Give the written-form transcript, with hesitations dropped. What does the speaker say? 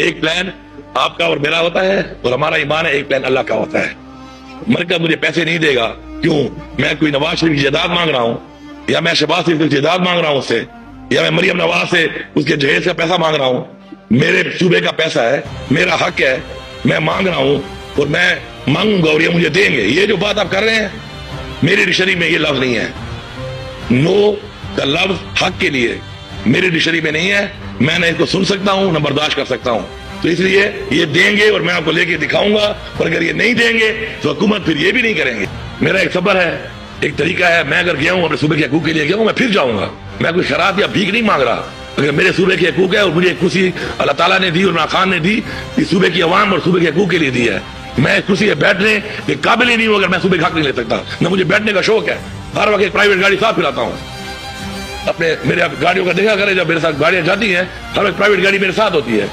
ایک پلان آپ کا اور میرا ہوتا ہے اور ہمارا ایمان ہے ایک پلان اللہ کا ہوتا ہے. مرکز مجھے پیسے نہیں دے گا. کیوں؟ میں کوئی نواز شریف کی جائیداد مانگ رہا ہوں یا میں شہباز شریف کی جائیداد مانگ رہا ہوں اس سے یا میں مریم نواز سے اس کے جہیز کا پیسہ مانگ رہا ہوں. میرے صوبے کا پیسہ ہے, میرا حق ہے, میں مانگ رہا ہوں اور میں مانگوں گا اور یہ مجھے دیں گے. یہ جو بات آپ کر رہے ہیں میری ڈکشنری میں یہ لفظ نہیں ہے. نو کا لفظ حق کے لیے میری ڈکشنری میں نہیں ہے. میں نہ اس کو سن سکتا ہوں نہ برداشت کر سکتا ہوں. تو اس لیے یہ دیں گے اور میں آپ کو لے کے دکھاؤں گا, اور اگر یہ نہیں دیں گے تو حکومت پھر یہ بھی نہیں کریں گے. میرا ایک صبر ہے, ایک طریقہ ہے. میں اگر گیا ہوں اپنے صوبے کے حقوق کے لیے گیا ہوں, میں پھر جاؤں گا. میں کوئی خیرات یا بھیک نہیں مانگ رہا. اگر میرے صوبے کے حقوق ہے اور مجھے ایک کرسی اللہ تعالیٰ نے دی اور عمران خان نے دی, اس صوبے کی عوام اور صوبے کے حقوق کے لیے دی ہے. میں اس کرسی پہ بیٹھنے کے قابل ہی نہیں ہوں اگر میں صوبے کا حق نہیں لے سکتا. نہ مجھے بیٹھنے کا شوق ہے. ہر وقت ایک پرائیویٹ گاڑی ساتھ پھراتا ہوں. اپنے میرے گاڑیوں کا دیکھا کرے, جب میرے ساتھ گاڑیاں جاتی ہیں ہر وقت پرائیویٹ گاڑی میرے ساتھ ہوتی ہے.